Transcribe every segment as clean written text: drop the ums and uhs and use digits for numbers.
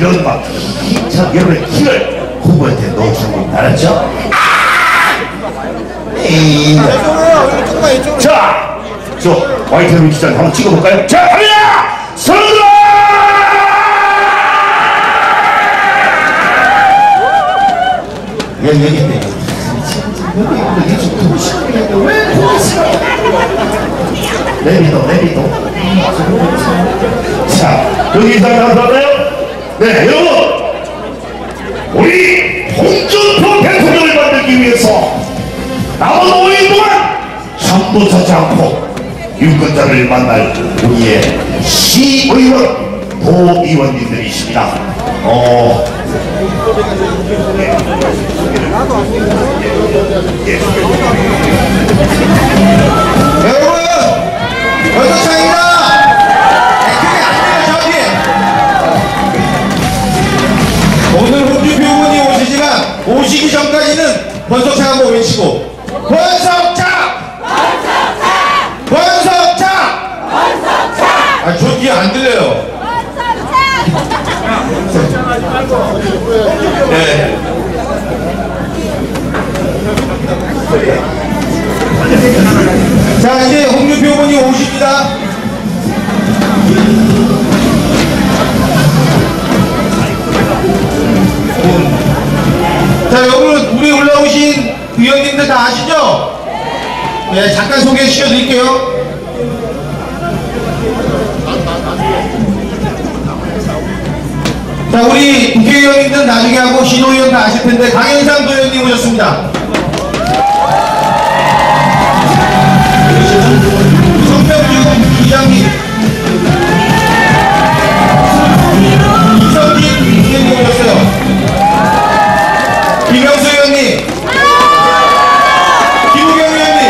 이런 막 힘찬 여러분의 키를 후보한테 넣어주는 겁니다. 알았죠? 자, 저 화이트 위치장 한번 찍어볼까요? 자, 갑니다! 서둘러! 여기 있네. 내비도. 자, 여기 인사 감사하나요? 네, 여러분! 우리 홍준표 대통령을 만들기 위해서 남은 5일 동안 잠도 자지 않고 유권자를 만날 우리의 시의원, 도의원님들이십니다. 여러분, 권석창입니다. 그게 아니에요, 저기. 오늘 홍준표 후보님 오시지만 오시기 전까지는 권석창 한번 외치고 권석창! 아, 저 뒤에 안 들려요. 네. 자, 이제 홍준표 후보님 오십니다. 자, 여러분, 우리 올라오신 의원님들 다 아시죠? 네, 잠깐 소개시켜 드릴게요. 자, 우리 국회의원님들 나중에 하고 신호위원 다 아실 텐데 강현상 도의원님 오셨습니다. 성평주 부장님, 이성진 의원님 오셨어요. 김영수 의원님, 김우경 의원님,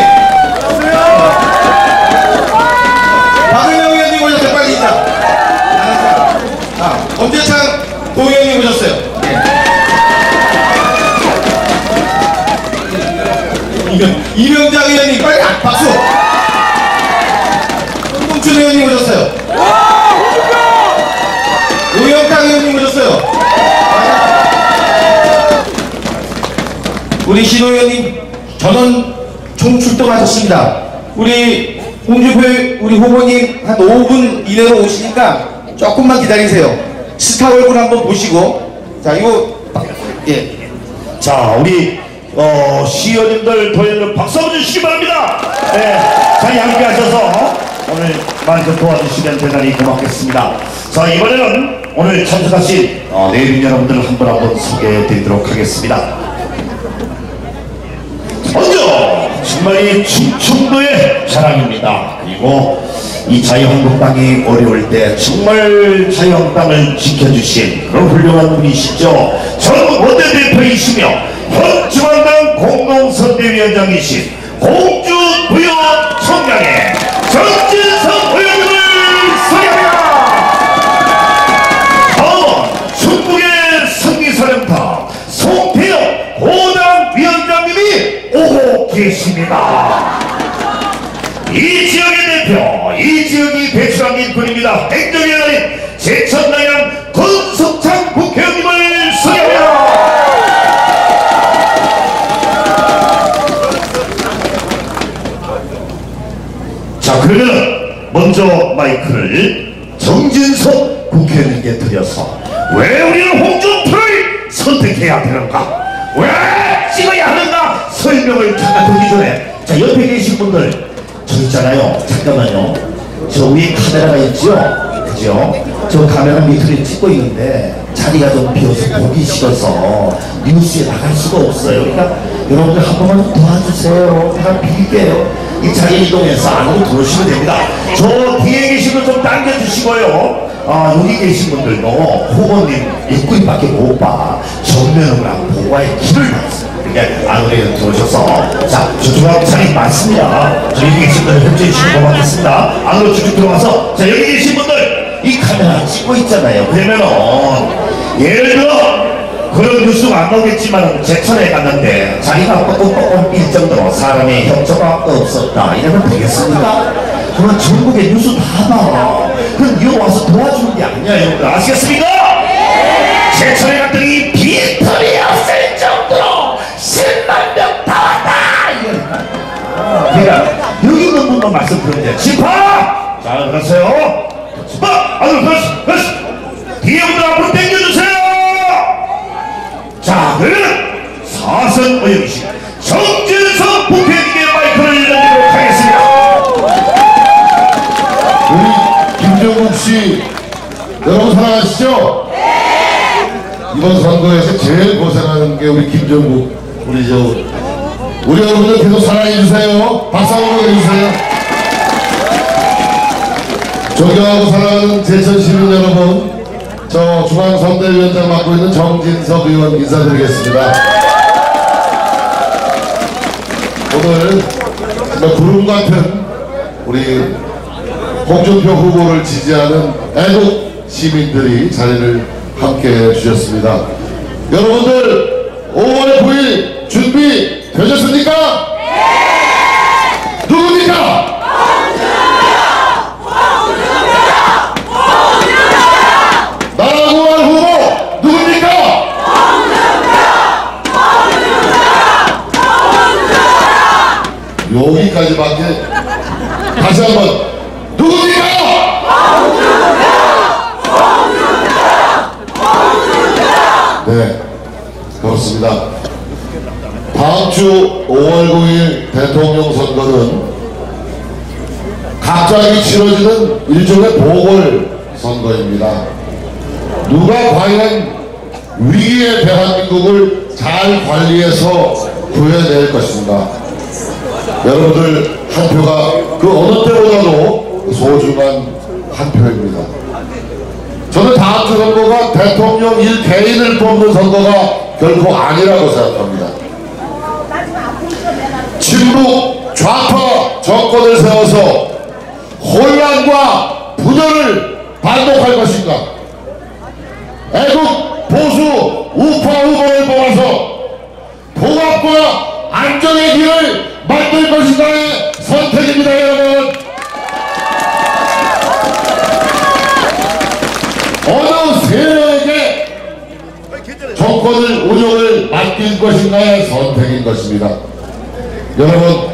박은영 의원님 오셨어요. 빨리 있다. 엄재창 도의원님 오셨어요. 이명장 의원님 빨리 박수. 홍봉춘 의원님 오셨어요. 오영탁 의원님 오셨어요. 우리 신호 의원님 전원 총출동하셨습니다. 우리 홍준표 우리 후보님 한 5분 이내로 오시니까 조금만 기다리세요. 스타 얼굴 한번 보시고. 자, 이거 예. 자, 우리 시의원님들, 도의원님들 박수 한번 주시기 바랍니다. 네, 자리 함께 하셔서 오늘 많이 도와주시면 대단히 고맙겠습니다. 자, 이번에는 오늘 참석하신 내빈 여러분들 한 분 한 분 소개해 드리도록 하겠습니다. 먼저 정말 이 충청도의 자랑입니다. 그리고 이 자유한국당이 어려울 때 정말 자유한국당을 지켜주신 그런 훌륭한 분이시죠. 전 원내대표이시며 현 중앙당 공동선대위원장이신 공주부여청장의 정진석 의원님을 소개합니다. 다음은 충북의 성기사령탑 송태영 고당위원장님이 오고 계십니다. 이 지역의 대표, 이 지역이 배출한 인권입니다. 행정위원장님 제천남양 권석창 국회의원님을 소개합니다. 자, 그러면 먼저 마이크를 정진석 국회의원님께 드려서 왜 우리는 홍준표를 선택해야 되는가, 왜 찍어야 하는가 설명을 잠깐 듣기 전에, 자, 옆에 계신 분들 저 있잖아요. 잠깐만요. 저 위에 카메라가 있죠? 그죠? 저 카메라 밑으로 찍고 있는데 자리가 좀 비어서 보기 싫어서 뉴스에 나갈 수가 없어요. 그러니까 여러분들 한 번만 좀 도와주세요. 제가 빌게요. 이 자리 이동해서 안으로 들어오시면 됩니다. 저 뒤에 계신 분 좀 당겨주시고요. 여기 계신 분들도 후보님 입구입밖에 못 봐. 정면으로 보고의 길을 받습니다. 이렇게 안으로 들어오셔서, 자, 저쪽하고 자리 많습니다. 여기 계신 분들 협조해 주시면 고맙겠습니다. 안으로 쭉 들어가서, 자, 여기 계신 분들 이 카메라 찍고 있잖아요. 그러면은 예를 들어 그런 뉴스가 안 나오겠지만 제천에 갔는데 자리가 뻑뻑뻑 빌 정도로 사람의 협조가 없었다 이러면 되겠습니까? 그러면 전국의 뉴스 다 봐. 그럼 이거 와서 도와주는 게 아니야, 여러분들. 아시겠습니까? 제철에 갔더니 빈털이 없을 정도로 10만 명 다 왔다. 제가 여기 있는 분만 말씀드리는데 집합! 자 그러세요. 집합! 아들 그렇지. 뒤에 분들 앞으로 당겨주세요. 자 그러면 사선 의원이신 정진석 국회의원님의 마이크를 열도록 하겠습니다. 우리 김정국 씨 여러분 사랑하시죠? 네! 이번 선거에서 제일 고생하는 게 우리 김정국 우리 여러분들 계속 사랑해주세요. 박수 한번 해주세요. 존경하고 사랑하는 제천 시민 여러분, 저 중앙선대위원장 맡고 있는 정진석 의원 인사드리겠습니다. 오늘 정말 구름 같은 우리 홍준표 후보를 지지하는 애국 시민들이 자리를 함께 해주셨습니다. 여러분들 5월 9일 준비 되셨습니까? 네! 누굽니까? 나라고 할 후보 누굽니까? 여기까지밖에. 다시 한번 누굽니까? 네, 그렇습니다. 다음 주 5월 9일 대통령 선거는 갑자기 치러지는 일종의 보궐선거입니다. 누가 과연 위기의 대한민국을 잘 관리해서 구해낼 것인가. 여러분들 한 표가 그 어느 때보다도 소중한 한 표입니다. 저는 다음 주 선거가 대통령 1개인을 뽑는 선거가 결코 아니라고 생각합니다. 친북 좌파 정권을 세워서 혼란과 분열을 반복할 것인가, 애국 보수 우파 후보를 뽑아서 통합과 안정의 길을 만들 것인가의 선택입니다. 여러분, 어느 세력에게 정권을 운영을 맡길 것인가의 선택인 것입니다. 여러분,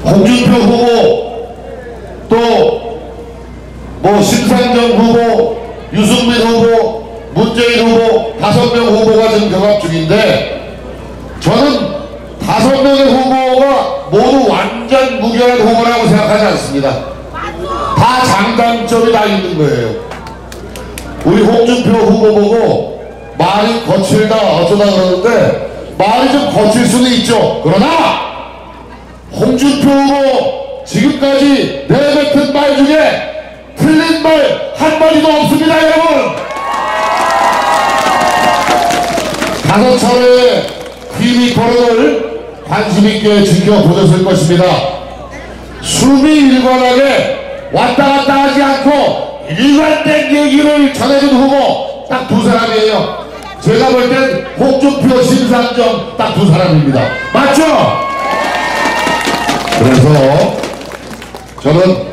홍준표 후보, 또 심상정 후보, 유승민 후보, 문재인 후보 5명 후보가 지금 경합 중인데, 저는 5명의 후보가 모두 완전 무결한 후보라고 생각하지 않습니다. 다 장단점이 다 있는 거예요. 우리 홍준표 후보 보고 말이 거칠다 어쩌다 그러는데, 말이 좀 거칠 수는 있죠. 그러나 홍준표 후보 지금까지 내뱉은 말 중에 틀린 말 한마디도 없습니다. 여러분, 5차례의 TV 토론을 관심있게 지켜보셨을 것입니다. 숨이 일관하게 왔다 갔다 하지 않고 일관된 얘기를 전해준 후보 딱 2사람이에요. 제가 볼 땐 홍준표, 심상정 딱 2사람입니다. 맞죠? 그래서 저는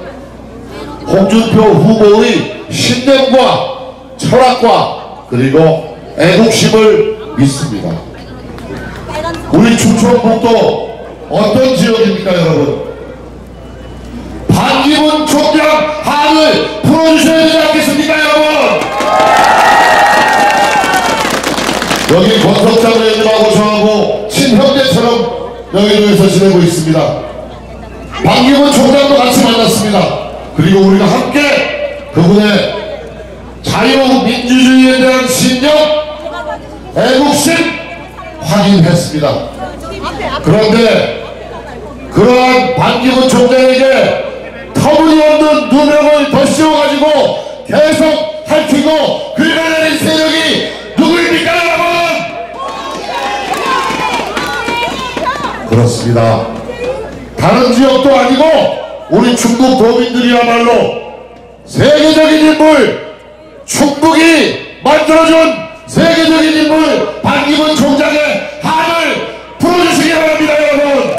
홍준표 후보의 신념과 철학과 그리고 애국심을 믿습니다. 우리 충청북도 어떤 지역입니까, 여러분? 반기문 총장 한을 풀어주셔야 되지 않겠습니까, 여러분? 여기 권석장 의원님하고 저하고 친형제처럼 여의도에서 지내고 있습니다. 반기문 총장도 같이 만났습니다. 그리고 우리가 함께 그분의 자유민주주의에 대한 신념, 애국심 확인했습니다. 그런데 그러한 반기문 총장에게 터무니없는 누명을 더 씌워가지고 계속 핥히고 긁어내린 세력이 누구입니까, 여러분? 그렇습니다. 다른 지역도 아니고 우리 충북 도민들이야말로 세계적인 인물, 충북이 만들어준 세계적인 인물 반기문 총장의 한을 풀어주시기 바랍니다. 여러분,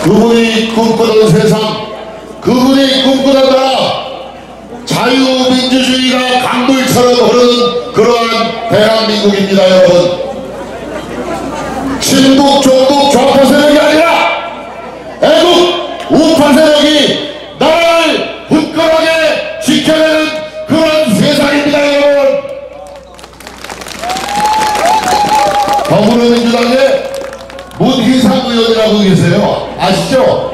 그분이 꿈꾸던 세상, 그분이 꿈꾸던 나라, 자유민주주의가 강물처럼 흐르는 그러한 대한민국입니다. 여러분, 친북, 종북, 좌파 세력이 아니라 애국, 우파 세력이 나라를 굳건하게 지켜내는 그런 세상입니다. 여러분, 더불어민주당의 문희상 의원이라고 계세요. 아시죠?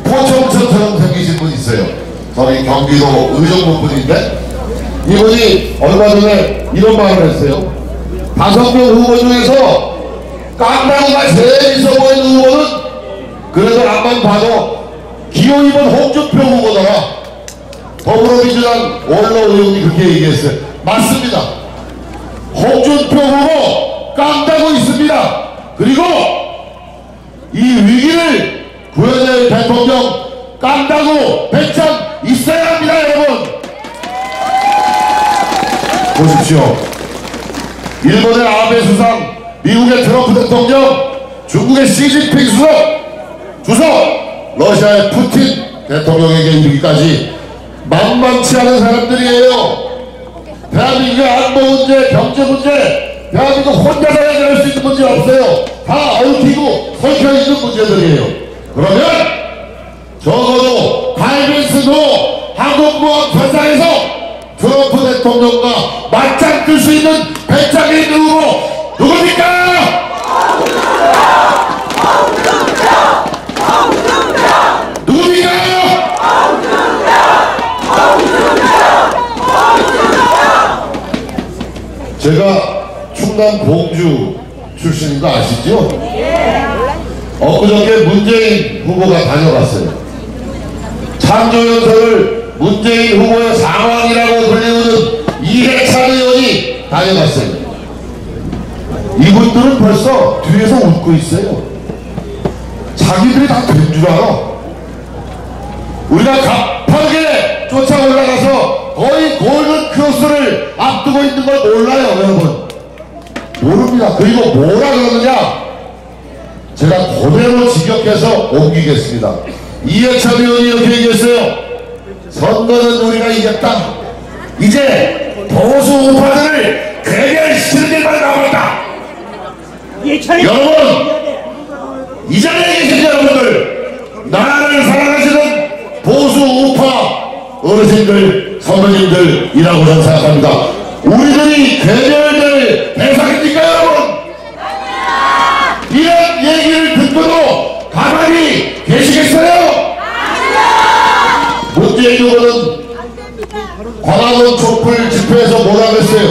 포청천처럼 생기신 분 있어요. 저희 경기도 의정부 분인데 이분이 얼마 전에 이런 말을 했어요. 5명 후보 중에서 깡다구가 제일 있어 보이는 후보는 그래도 앞만 봐도 기호이번 홍준표 후보더라. 더불어민주당 원로 의원이 그렇게 얘기했어요. 맞습니다. 홍준표 후보 깡다구 있습니다. 그리고 이 위기를 구현할 대통령 깡다구 100점 있어야 합니다. 여러분, 보십시오. 일본의 아베 수상, 미국의 트럼프 대통령, 중국의 시진핑 주석, 러시아의 푸틴 대통령에게 이르기까지 만만치 않은 사람들이에요. 대한민국의 안보 문제, 경제 문제, 대한민국 혼자서 해결할 수 있는 문제 없어요. 다 얽히고 설켜있는 문제들이에요. 그러면 적어도 갈빈스도 항공모함 전상에서 트럼프 대통령과 맞짱 뜰 수 있는 배짱이 있는 후보 누굽니까? 누굽니까? 제가 충남 공주 출신인 거 아시죠? 엊그저께 문재인 후보가 다녀갔어요. 창조연설을 문재인 후보의 상황이라고 불리우는 이해찬 의원이 다녀갔어요. 이분들은 벌써 뒤에서 웃고 있어요. 자기들이 다 된 줄 알아. 우리가 가파르게 쫓아 올라가서 거의 골든 크로스를 앞두고 있는 걸 몰라요. 여러분, 모릅니다. 그리고 뭐라 그러느냐, 제가 그대로 직역해서 옮기겠습니다. 이해찬 의원이 이렇게 얘기했어요. 선거는 우리가 이겼다. 이제 보수 우파들을 괴멸시키는 일만 남았다. 여러분, 이 자리에 계신 여러분들, 나라를 사랑하시는 보수 우파 어르신들, 선배님들이라고 저는 생각합니다. 우리들이 괴멸될 대상입니까, 여러분? 이런 얘기를 듣고도 가만히 계시겠어요? 문재인 후보는 광화문 촛불 집회에서 뭐라 그랬어요?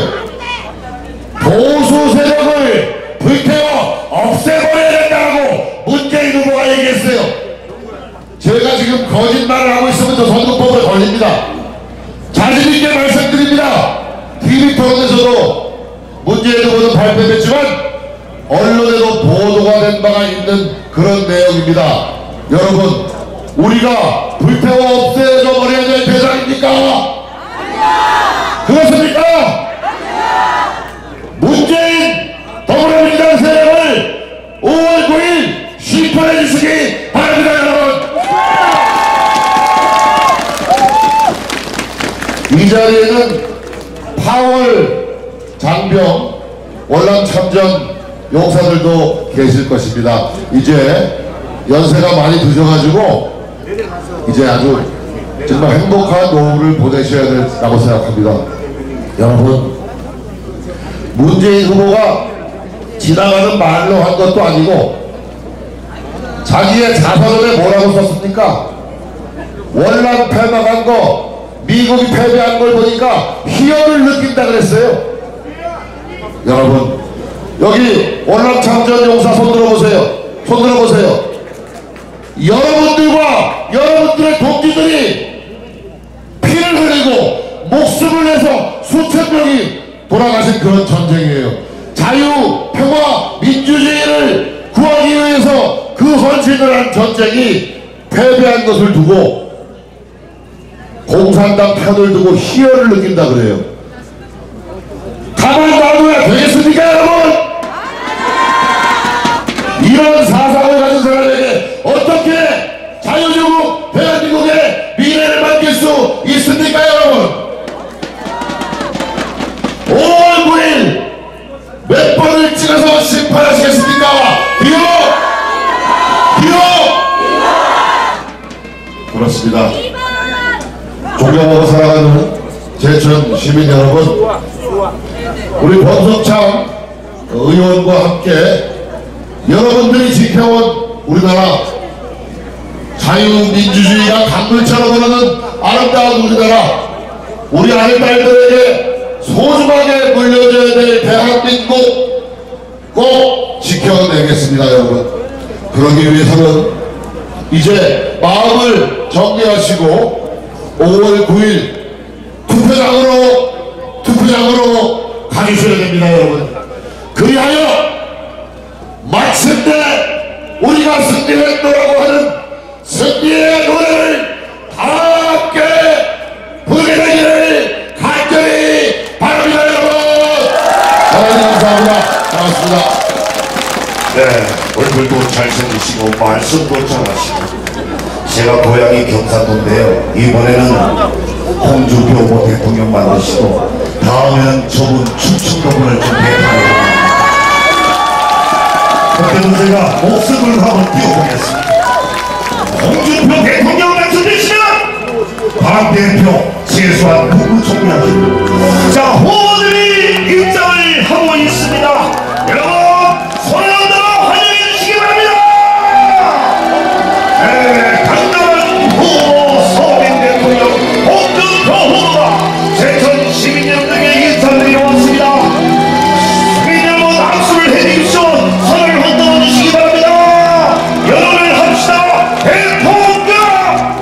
보수 세력을 불태워 없애버려야 된다고 문재인 후보가 얘기했어요. 제가 지금 거짓말을 하고 있으면 저 선거법에 걸립니다. 자신있게 말씀드립니다. TV 토론에서도 문재인 후보는 발표됐지만 언론에도 보도가 된 바가 있는 그런 내용입니다. 여러분, 우리가 불태워 없애져 버려야 될 대상입니까? 그렇습니까? 문재인 더불어민주당 세력을 5월 9일 심판해 주시기 바랍니다. 여러분, 이 자리에는 파월, 장병, 월남 참전 용사들도 계실 것입니다. 이제 연세가 많이 드셔가지고 이제 아주 정말 행복한 노후를 보내셔야 된다고 생각합니다. 여러분, 문재인 후보가 지나가는 말로 한 것도 아니고 자기의 자서전에 뭐라고 썼습니까? 월남 패망한 거, 미국이 패배한 걸 보니까 희열을 느낀다 그랬어요. 여러분, 여기 월남 참전 용사 손 들어보세요. 손 들어보세요. 여러분들과 여러분들의 동지들이 피를 흘리고 목숨을 내서 수천 명이 돌아가신 그런 전쟁이에요. 자유, 평화, 민주주의를 구하기 위해서 그 헌신을 한 전쟁이 패배한 것을 두고 공산당 편을 두고 희열을 느낀다 그래요. 가만 놔둬야 되겠습니까, 여러분? 이런 사상을 가진 사람에게 어떻게 자유주국 대한민국의 미래를 맡길 수 있습니까, 여러분? 고맙습니다. 존경하고 사랑하는 제천 시민 여러분, 우리 범석창 의원과 함께 여러분들이 지켜온 우리나라 자유민주주의가 강물처럼 흐르는 아름다운 우리나라, 우리 아들딸들에게 소중하게 물려줘야 될 대한민국 꼭 지켜내겠습니다. 여러분, 그러기 위해서는 이제 마음을 정리하시고 5월 9일 투표장으로 가주셔야 됩니다. 여러분, 그리하여 마침내 우리가 승리했노라고 하는 승리의 노래를 다 함께 부르게 되기를 간절히 바랍니다. 여러분, 감사합니다. 반갑습니다. 네, 얼굴도 잘생기시고 말씀도 잘하시고. 제가 고향이 경상도인데요. 이번에는 홍준표 대통령 만드시고 다음에는 저분 충청도분을 좀 대표합니다. 그때는 제가 목숨을 한번 띄워보겠습니다. 홍준표 대통령 당선되시면 박 대표 최소한 국무총리하십니다. 자, 후보들이 입장을 하고 있습니다. 여러분, 손을 흔들어 환영해 주시기 바랍니다. 네, 당당한 후보 서민 대통령 홍준표 후보가 제천 시민 여러분에게 인사드리러 왔습니다. 시민 여러분, 악수를 해주십시오. 손을 흔들어 주시기 바랍니다. 열어를 합시다. 대통령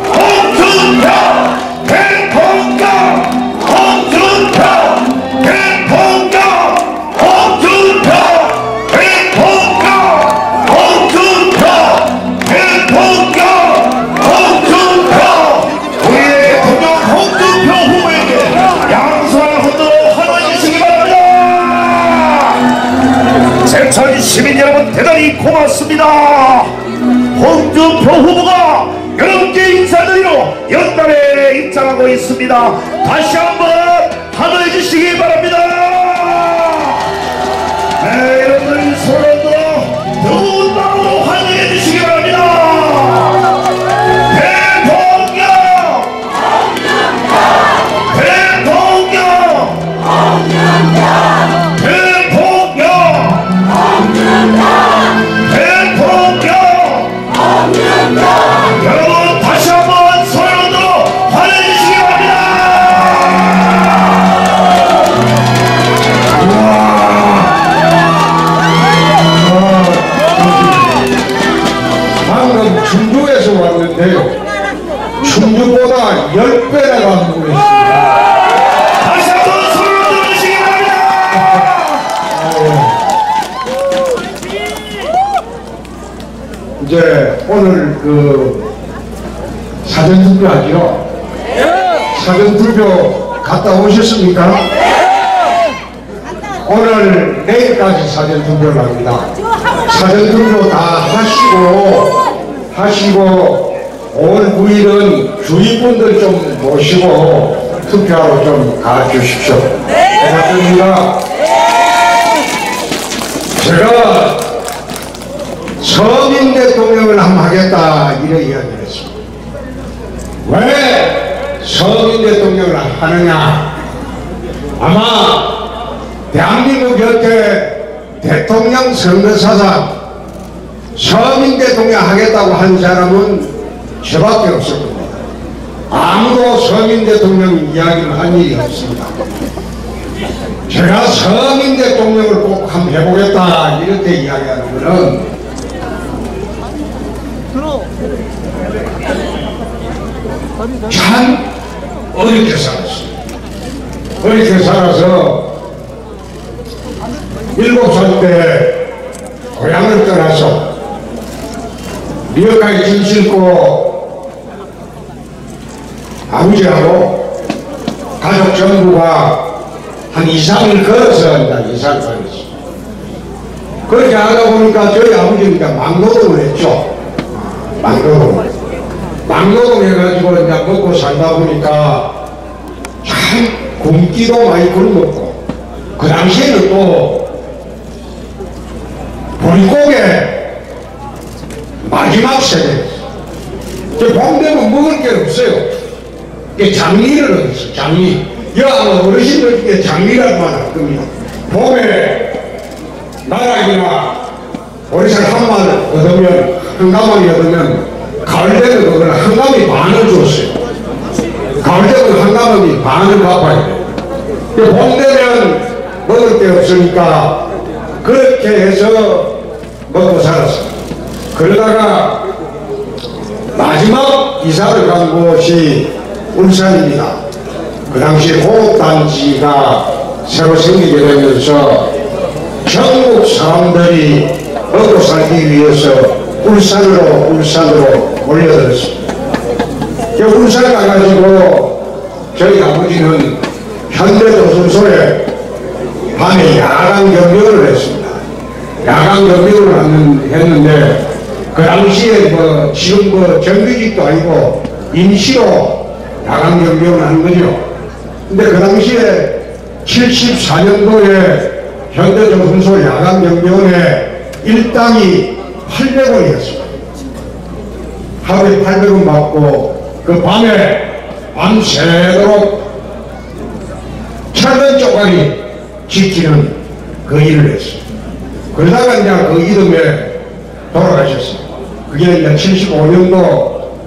홍준표, 대통령 홍준표, 대통령 홍준표, 대통령 홍준표, 대통령 홍준표. 우리의 대통령 홍준표 후보에게 양손을 흔들어 환호해 주시기 바랍니다. 제천 시민 여러분, 대단히 고맙습니다. 홍준표 후보가 여러분께 인사드리러 연단에 입장하고 있습니다. 다시 한번 환호해 주시기 바랍니다. 네, 여러분들 손을 들어 뜨거운 마음으로 환영해 주시기 바랍니다. 대통령! 대통령! 대통령! 대통령! 여러분, 다시 한번 손을 들어 환영해 주시기 바랍니다. 방금 충주에서 왔는데요. 충주보다 10배나 가고 있습니다. 다시 한번 손을 들어 주시기 바랍니다. 이제 오늘 그 사전투표 하죠? 사전투표 갔다 오셨습니까? 오늘 내일까지 사전투표를 합니다. 사전투표 다 하시고 5월 9일은 주위분들 좀 모시고 투표하러 좀 가주십시오. 고맙습니다. 제가 서민 대통령을 한번 하겠다 이런 이야기를 했습니다. 왜 서민 대통령을 하느냐? 아마 대한민국 현재 대통령 선거사상 서민 대통령 하겠다고 한 사람은 저밖에 없을 겁니다. 아무도 서민 대통령 이야기를 한 일이 없습니다. 제가 서민 대통령을 꼭 한번 해보겠다 이렇게 이야기하는 것은 참 어렵게 살았어요. 어렵게 살아서 7살 때 고향을 떠나서 미역까지 짐 싣고 아버지하고 가족 전부가 한 2~3일 걸어서 이사를 가겠습니다. 그렇게 하다 보니까 저희 아버지가 막노동을 했죠. 막노동 해가지고 이제 먹고 살다 보니까 참 굶기도 많이 굶었고, 그 당시에는 또 보릿고개 마지막 세대, 저 봉대 되면 먹을 게 없어요. 이게 장미를 얻었어. 장미. 여아마 어르신들께 장미라고 할 겁니다. 봄에 나락이나 어리살 한 마리 얻으면, 한 가마니 얻으면 가을 되면 그걸 한 가마니 반을 줬어요. 가을 되면 한 가마니 반을 갚아야 돼요. 봄 되면 먹을 게 없으니까 그렇게 해서 먹고 살았어요. 그러다가 마지막 이사를 간 곳이 울산입니다. 그 당시 호흡단지가 새로 생기게 되면서 전국 사람들이 먹고 살기 위해서 울산으로 몰려들었습니다. 울산 가가지고 저희 아버지는 현대조선소에 밤에 야간 경비를 했습니다. 야간 경비를 했는데 그 당시에 지금 정규직도 아니고 임시로 야간 경비를 하는 거죠. 근데 그 당시에 74년도에 현대조선소 야간 경비원의 일당이 800원이었습니다. 하루에 800원 받고 그 밤에 밤새도록 철근 쪼가리 지키는 그 일을 했습니다. 그러다가 이제 그 이듬해 돌아가셨습니다. 그게 이제 75년도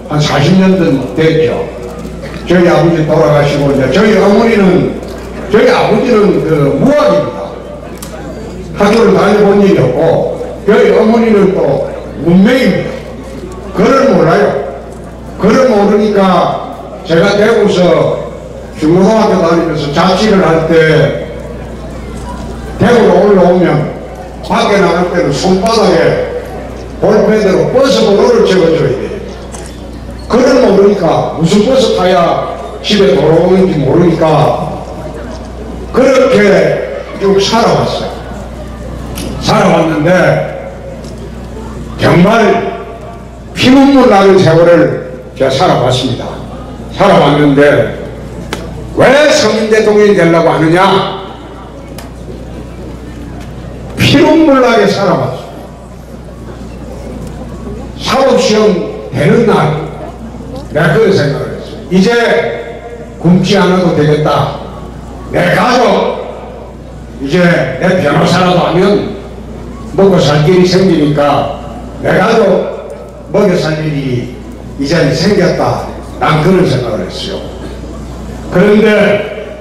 한 40년 됐죠. 저희 아버지 돌아가시고 이제 저희 아버지는 그 무학입니다. 학교를 다녀본 일이 없고 저희 어머니는 또 문맹입니다. 글을 몰라요. 글을 모르니까 제가 대구서 중고등학교 다니면서 자취를 할 때 대구로 올라오면 밖에 나갈 때는 손바닥에 볼펜으로 버스 번호를 적어줘야 돼요. 글을 모르니까 무슨 버스 타야 집에 돌아오는지 모르니까 그렇게 쭉 살아왔어요. 살아왔는데 정말 피눈물 나는 세월을 제가 살아봤습니다. 살아왔는데 왜 성인 대통령이 되려고 하느냐? 피눈물 나게 살아봤어요. 사법시험 되는 날 내가 그런 생각을 했어요. 이제 굶지 않아도 되겠다. 내 가족 이제 내 변호사라도 하면 먹고 살 길이 생기니까 내 가족 먹여 살 일이 이제 생겼다. 난 그런 생각을 했어요. 그런데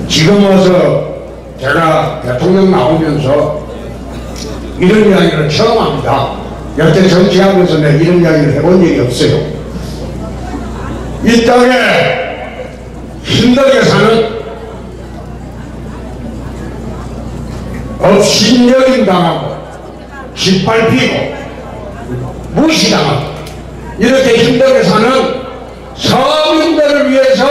지금 와서 제가 대통령 나오면서 이런 이야기를 처음 합니다. 여태 정치하면서 내가 이런 이야기를 해본 적이 없어요. 이 땅에 힘들게 사는 업신여김 당하고 짓밟히고 무시당하고 이렇게 힘들게 사는 서민들을 위해서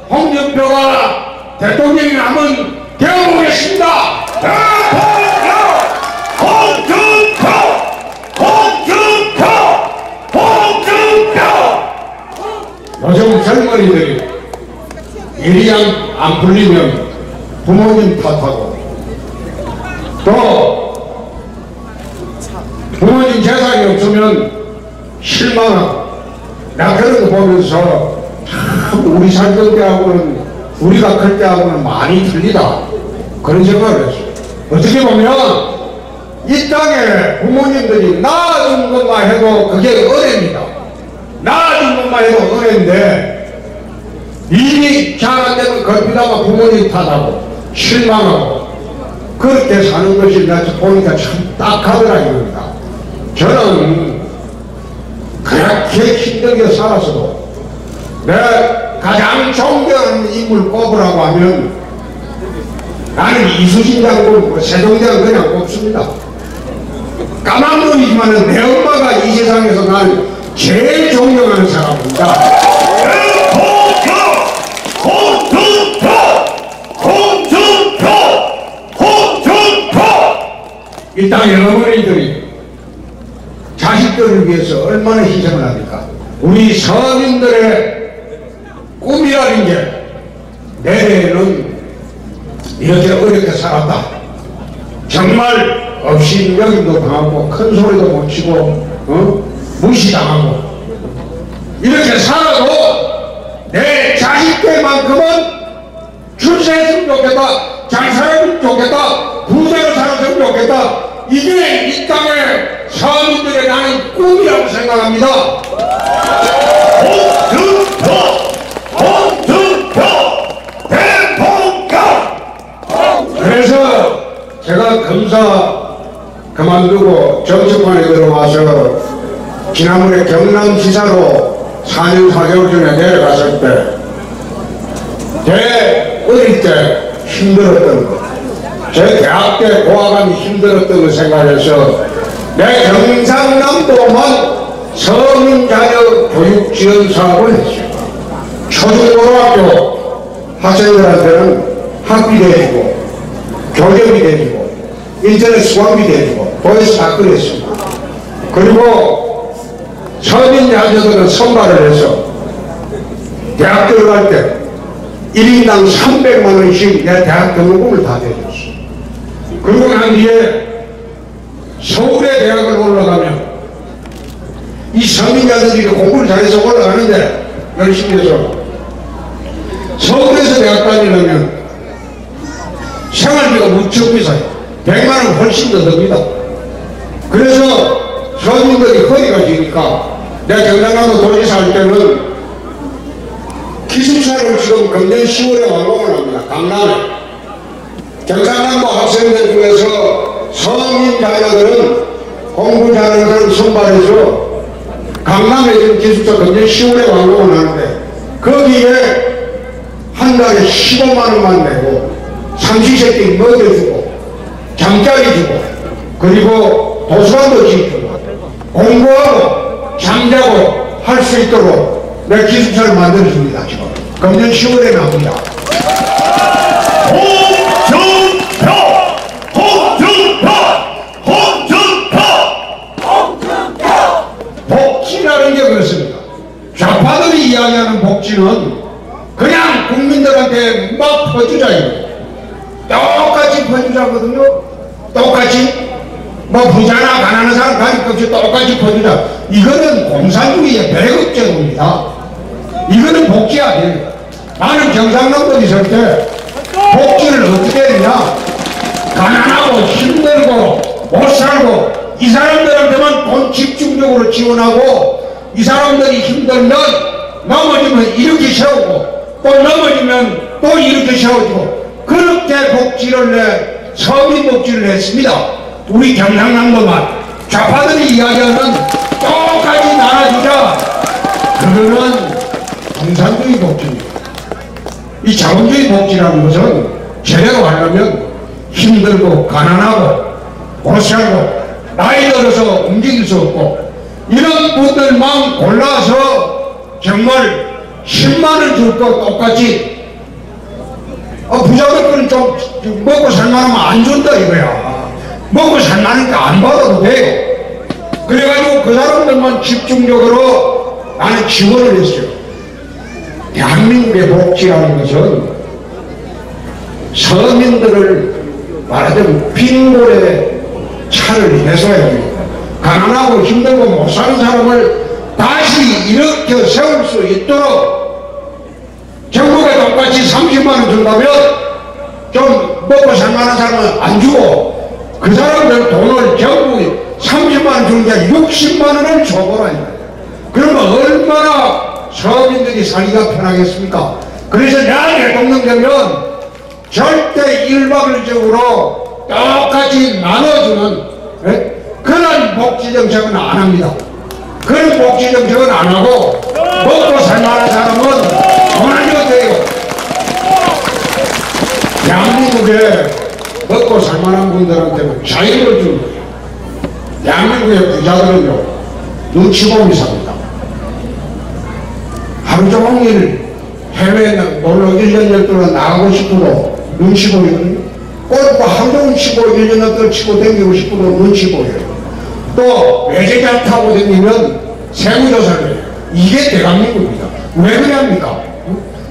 홍준표가 대통령이 한번 되어보겠습니다. 요즘 젊은이들이 일이 안 풀리면 부모님 탓하고 또 부모님 재산이 없으면 실망하고 나 그런 거 보면서 참 우리 살던 때하고는 우리가 클 때하고는 많이 틀리다 그런 생각을 했어요. 어떻게 보면 이 땅에 부모님들이 낳아준 것만 해도 그게 은혜입니다. 낳아준 것만 해도 은혜인데 일이 잘 안 되면 걸피다가 부모님 탓하고 실망하고 그렇게 사는 것이 나 보니까 참 딱하더라 이겁니다. 저는 그렇게 힘들게 살아서도 내가 가장 존경하는 인물 꼽으라고 하면 나는 이수신 장군, 세종대왕 그냥 꼽습니다. 까만 놈이지만 내 엄마가 이 세상에서 날 제일 존경하는 사람입니다. 이 땅의 어머니들이 자식들을 위해서 얼마나 희생을 합니까? 우리 서민들의 꿈이라는 게 내년에는 이렇게 어렵게 살았다. 정말 업신여김도 당하고 큰 소리도 못 치고 무시당하고 이렇게 살아도 내 자식 때만큼은 출세했으면 좋겠다, 잘 살았으면 좋겠다, 부자로 살았으면 좋겠다. 이게 이 땅의 서민들의 나는 꿈이라고 생각합니다. 홍준표 대통령. 그래서 제가 검사 그만두고 정치권에 들어와서 지난번에 경남지사로 4년 4개월 전에 내려갔을 때 제 어릴 때 힘들었던 거, 제 대학 때 고아감이 힘들었던 걸 생각해서 내 경상남도만 서민자녀 교육 지원 사업을 했어요. 초중고등학교 학생들한테는 학비 대주고 교재비 대주고 인터넷 수강비 대주고 도에서 다 그랬습니다. 그리고 서민자녀들은 선발을 해서 대학 들어갈 때 1인당 300만 원씩 내 대학 등록금을 다 대줬어. 그리고 난 뒤에 서울의 대학을 올라가면 이 서민자들이 공부를 잘해서 올라가는데 열심히 해서 서울에서 대학 다니려면 생활비가 무척 비싸요. 100만 원 훨씬 더 듭니다. 그래서 서민들이 허리가 지니까 내가 경상남도 도지사 할 때는 기숙사를 지금 금년 10월에 완공을 합니다. 강남에. 경상남도 학생들 중에서 서민 자녀들은 공부 잘하는 사람 선발해서 강남에 지금 기숙사 금년 10월에 완공을 하는데 거기에 한 달에 15만 원만 내고 삼시세끼 먹여주고 잠자리 주고 그리고 도서관도 지주고 공부하고 잠자고 할 수 있도록 내 기숙사를 만들어줍니다. 지금 금년 10월에 나옵니다. 복지라는 게 그렇습니다. 좌파들이 이야기하는 복지는 그냥 국민들한테 막 퍼주자 이거예요. 똑같이 퍼주자거든요. 똑같이 뭐 부자나 가난한 사람 가질 것 없이 똑같이 퍼주자. 이거는 공산주의의 배급제도입니다. 이거는 복지 아니에요. 나는 경상남도 있을 때 복지를 어떻게 했냐, 가난하고 힘들고 못 살고 이 사람들한테만 돈 집중적으로 지원하고 이 사람들이 힘들면 넘어지면 이렇게 세우고 또 넘어지면 또 이렇게 세워주고 그렇게 복지를 내 서민 복지를 했습니다. 우리 경상남도만. 좌파들이 이야기하는 똑같이 나눠주자, 그거는 공산주의 복지입니다. 이 자본주의 복지라는 것은 제대로 하려면 힘들고 가난하고 못 살고 나이 들어서 움직일 수 없고 이런 분들만 골라서 정말 10만원 줄 거 똑같이 부자들은 좀 먹고 살만하면 안 준다 이거야. 먹고 살만하니까 안 받아도 돼요. 그래가지고 그 사람들만 집중적으로 나는 지원을 했어요. 대한민국의 복지라는 것은 서민들을 말하자면 빈곤의 차를 해소해야 됩니다. 가난하고 힘들고 못 사는 사람을 다시 이렇게 세울 수 있도록 정부가 똑같이 30만원 준다면 좀 먹고 살만한 사람은 안 주고 그 사람들 돈을 정부 30만원 주는 게 60만원을 줘보라. 그러면 얼마나 서민들이 살기가 편하겠습니까? 그래서 내가 대통령 되면 절대 일방적으로 똑같이 나눠주는 그런 복지정책은 안 합니다. 그런 복지정책은 안 하고 먹고 살만한 사람은 돈 안 줘도 돼요. 대한민국에 먹고 살만한 분들한테는 자유를 주는 거예요. 대한민국의 부자들은요 눈치보기 삽니다. 하루 종일 해외에 놀러 1년 12년 나가고 싶어도 눈치 보이거든요. 골프 하루 종일 치고 1년 12년 치고 다니고 싶어도 눈치 보여요. 또 외제차 타고 다니면 세무조사를 해요. 이게 대한민국입니다. 왜 그럽니까?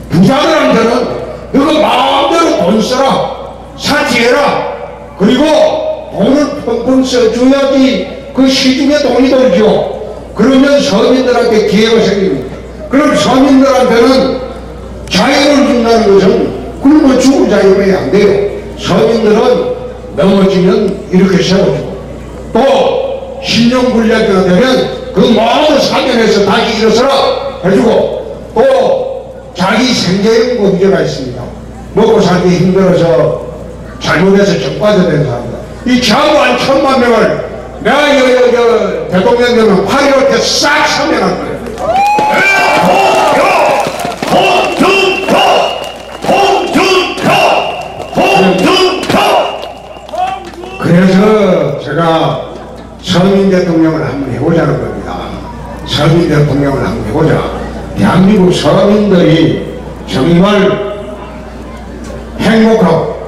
부자들한테는 너가 마음대로 돈 써라, 사치해라, 그리고 돈을 펑펑 써줘야지 그 시중에 돈이 돌죠. 그러면 서민들한테 기회가 생깁니다. 그럼 서민들한테는 자유를 준다는 것은 굶어 죽을 자유가 안 돼요. 서민들은 넘어지면 이렇게 세워주고 또 신용불량자가 되면 그 모든 사면에서 다시 일어서라 해주고 또 자기 생계형 문제가 있습니다. 먹고 살기 힘들어서 잘못해서 적과제된 사람들 이 전부 1,000만 명을 내가 대통령 되면 8.15 때 싹 사면할 거예요. 그래서 제가 서민 대통령을 한번 해보자는 겁니다. 서민 대통령을 한번 해보자. 대한민국 서민들이 정말 행복하고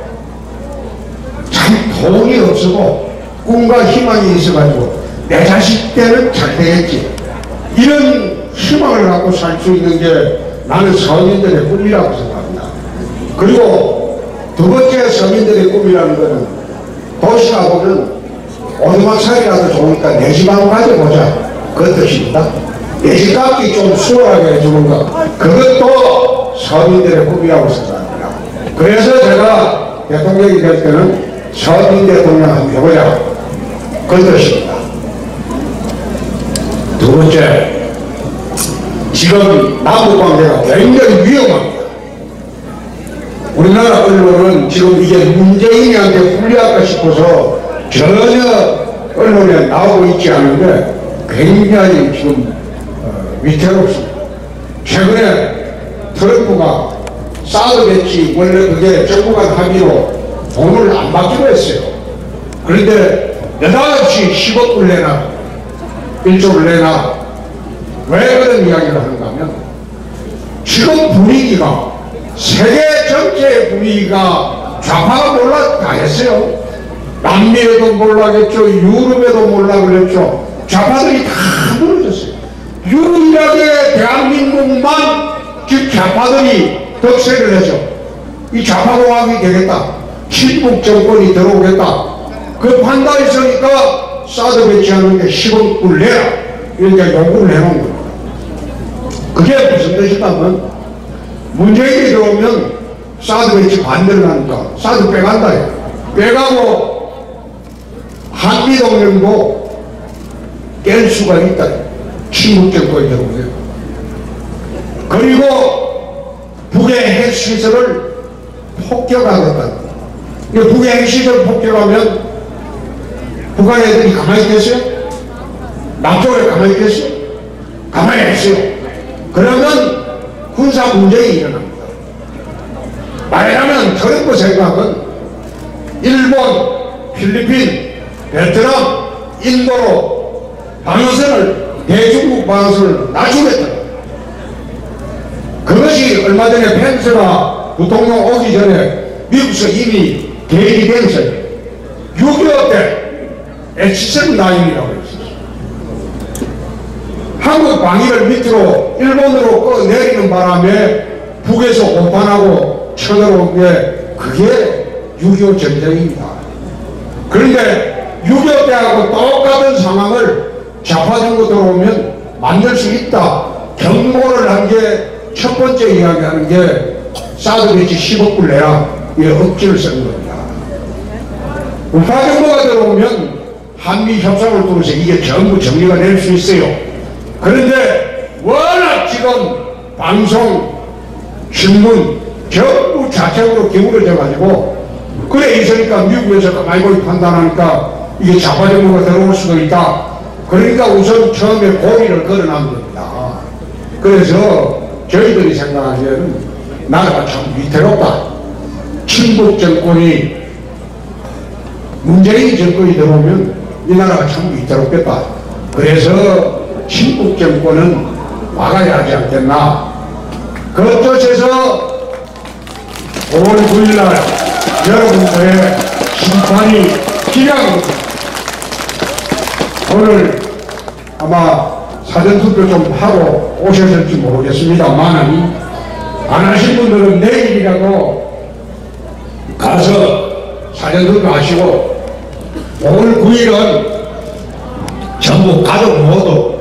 참 돈이 없어도 꿈과 희망이 있어가지고 내 자식 때는 잘 되겠지 이런 희망을 갖고 살 수 있는 게 나는 서민들의 꿈이라고 생각합니다. 그리고 두 번째 서민들의 꿈이라는 것은 도시 가보면 오두막살이라도 좋으니까 내 집 한번 가져보자 그 뜻입니다. 내 집 값이 좀 수월하게 해주는 것 그것도 서민들의 꿈이라고 생각합니다. 그래서 제가 대통령이 될 때는 서민 대통령 한번 해보자 그 뜻입니다. 두 번째, 지금 남북관계가 굉장히 위험합니다. 우리나라 언론은 지금 이게 문재인한테 불리할까 싶어서 전혀 언론에 나오고 있지 않은데 굉장히 지금 위태롭습니다. 최근에 트럼프가 사드 배치 원래 그게 정부 간 합의로 돈을 안 받기로 했어요. 그런데 느닷없이 10억을 내놔 1조를 내놔 왜 그런 이야기를 하는가 하면 지금 분위기가 세계 전체의 분위기가 좌파가 몰라 다 했어요. 남미에도 몰라겠죠. 유럽에도 몰라 그랬죠. 좌파들이 다 무너졌어요. 유일하게 대한민국만 지금 좌파들이 덕세를 해서 이 좌파공화국이 되겠다. 친북 정권이 들어오겠다. 그 판단이 있으니까 사드 배치하는 게 10억을 내라. 이렇게 요구를 해놓은 겁니다. 그게 무슨 뜻이냐면 문재인이 들어오면 사드 배치 반대를 하니까 사드 빼간다. 빼가고 한미동맹도 깰 수가 있다. 친북 정권이 들어오면. 그리고 북의 핵시설을 폭격하겠다. 북의 핵시설 폭격하면 북한 애들이 가만히 있겠어요? 남쪽에 가만히 있겠어요? 가만히 있어요. 그러면 군사 문제가 일어납니다. 말하자면 트럼프 생각은 일본, 필리핀, 베트남, 인도로 방어선을 대중국 방어선을 낮추겠다. 그것이 얼마 전에 펜스가 부통령 오기 전에 미국에서 이미 계획이 되었어요. 6.25 때 H7-9이라고 했어요. 한국 방위를 밑으로 일본으로 꺼내리는 바람에 북에서 오판하고 쳐들어온 게 그게 6.25 전쟁입니다. 그런데 6.25 때하고 똑같은 상황을 좌파 정부 들어오면 만들 수 있다. 경고를 한 게 첫 번째 이야기하는 게 사드 배치 10억불 내라. 이게 억지를 쓴 겁니다. 우파 정부가 들어오면 한미 협상을 통해서 이게 전부 정리가 될 수 있어요. 그런데 워낙 지금 방송, 신문 전부 자체적으로 기울어져 가지고 그래 있으니까 미국에서 가만히 판단하니까 이게 좌파 정부가 들어올 수도 있다. 그러니까 우선 처음에 고리를 걸어놓은 겁니다. 그래서 저희들이 생각하기에는 나라가 참 위태롭다. 친북 정권이 문재인 정권이 들어오면 이 나라가 참 위태롭겠다. 그래서 친북 정권은 막아야 하지 않겠나. 그 뜻에서 5월 9일날 여러분들의 심판이 기량입니다. 오늘 아마 사전투표 좀 하고 오셨을지 모르겠습니다만 안 하신 분들은 내일이라도 가서 사전투표 하시고 5월 9일은 전부 가족 모두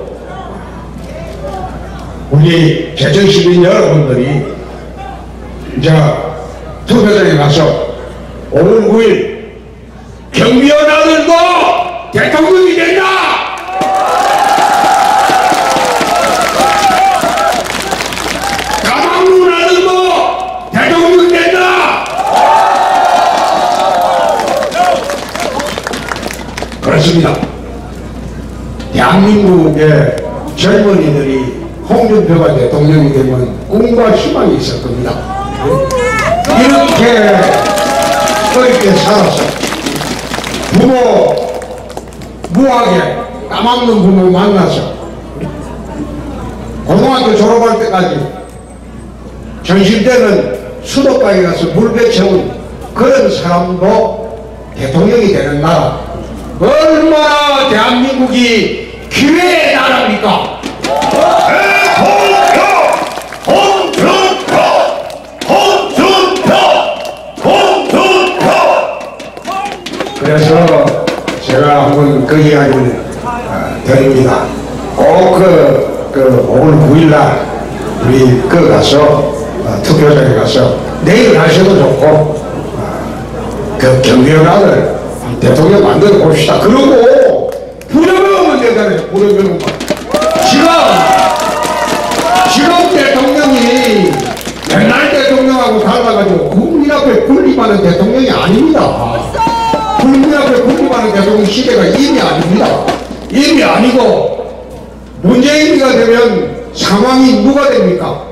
우리 개정 시민 여러분들이 이제 투표장에 가서 5월 9일 경비원 아들도 대통령이 된다! 가방문 아들도 대통령이 된다! 그렇습니다. 대한민국의 젊은이들이 홍준표가 대통령이 되면 꿈과 희망이 있을 겁니다. 이렇게 어렵게 살아서 부모 무하게 까먹는 부모 만나서 고등학교 졸업할 때까지 전심 때는 수도가에 가서 물 배쳐온 그런 사람도 대통령이 되는 나라, 얼마나 대한민국이 기회의 나라입니까? 그래서 제가 한번 그 이야기를 드립니다. 꼭 그 5월 9일날 우리 가서 투표장에 가서 내일 하셔도 좋고 그 경비원 아들 대통령 만들어 봅시다. 그리고 부려먹으면 되잖아요. 부려먹으면 지금 대통령이 옛날 대통령하고 달라가지고 국민 앞에 군림하는 대통령이 아닙니다. 국민 앞에 군림하는 대통령 시대가 이미 아닙니다. 이미 아니고 문재인이가 되면 상황이 누가 됩니까?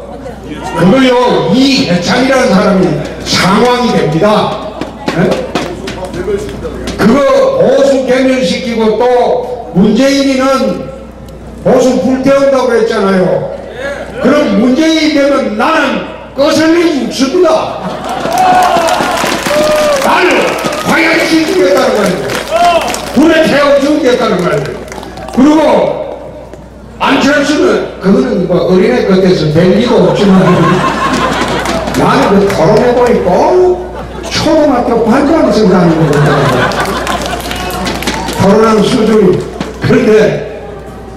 그걸요 이해찬이라는 사람이 상황이 됩니다. 네? 그거 보수 개멸시키고 또 문재인이는 보수 불태운다고 했잖아요. 그럼 문재인이 되면 나는 거슬리지 않습니다. 나는 화양시키겠다는 거예요. 불에 태워주겠다는 거예요. 그리고 안철수는 그거는 뭐 어린애 끝에서 될 리가 없지만 나는 그 토론해보니 꼭 초등학교 반장에서 다니는 거잖아요. 토론하는 수준이. 그런데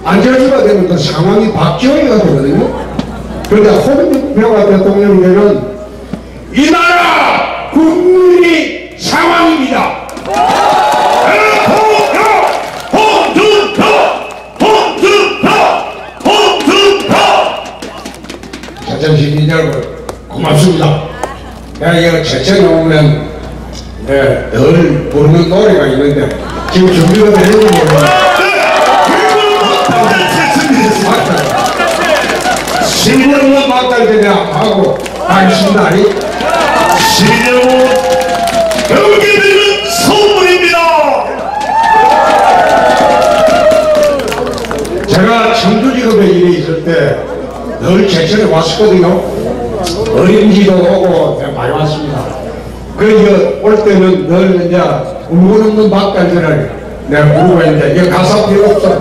안철수가 되면 그 상황이 박지원이가 되거든요. 그런데 홍준표가 대통령이 되면 이 나라 국민이 상황입니다. 시민 여러분 고맙습니다. 내가 이거 제천에 오면 늘 부르는 노래가 있는데 지금 준비가 되는 거 모르겠어요. 신명은 막달되냐 하고 가겠습니다. 신명은 경기 되는 선물입니다. 제가 청주지검에 일에 있을 때 늘 제천에 왔었거든요. 어린이집도 오고 많이 왔습니다. 그래서 올 때는 늘 이제 울고 없는 막달들을 내가 부르고 있는데 이게 가사 필요 없어.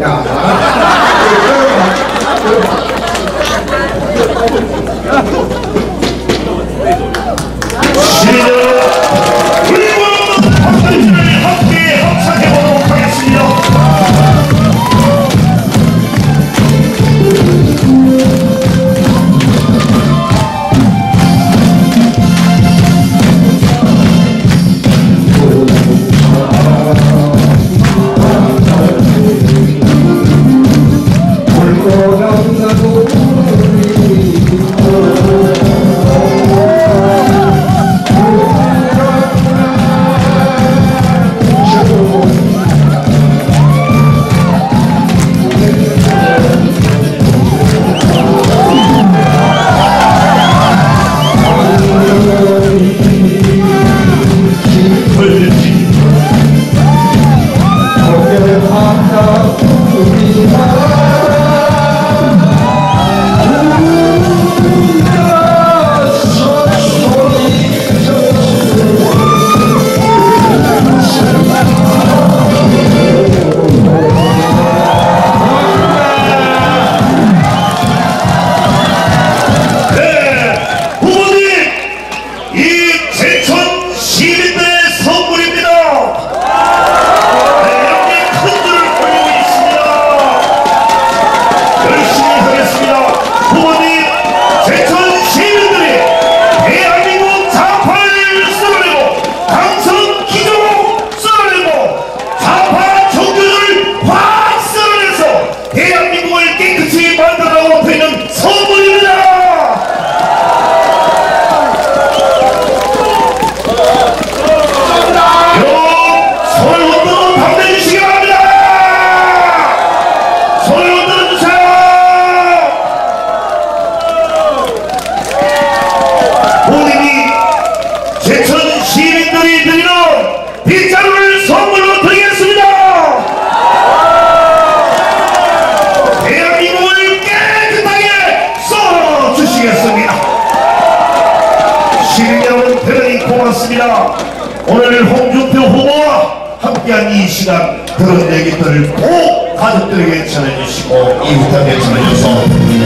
오늘 홍준표 후보와 함께한 이 시간 그런 얘기들을 꼭 가족들에게 전해주시고 이웃한테 전해줘서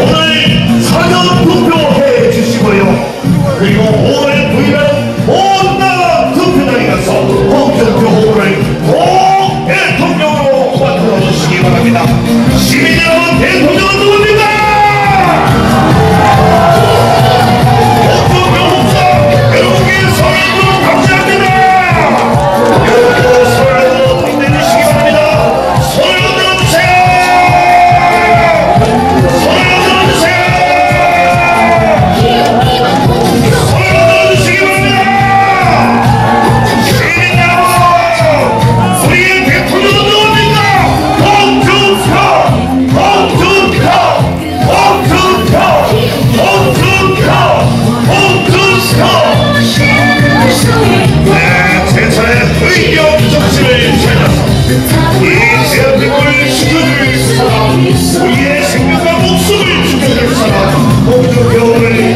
오늘 사전 투표해 주시고요. 그리고 오늘 부인은 온당한 투표장에 가서 홍준표 후보를 꼭 대통령으로 만들어 주시기 바랍니다. 시민 여러분, 대통령은 누굽니까? 홍준표 후보 여러분께 선물로 감사합니다. 여러분도 손을 흔들어주시기 바랍니다. 손을 흔들어주세요. 손을 흔들어주세요. 손을 흔들어주시기 바랍니다. 시민 여러분, 우리의 대통령은 누굽니까? 홍준표! 홍준표! 홍준표! 홍준표! 홍준표! 제 차례 의견 정신을 찾아서 이 대한민국을 지켜줄 사람, 우리의 생명과 목숨을 지켜줄 사람 홍준표를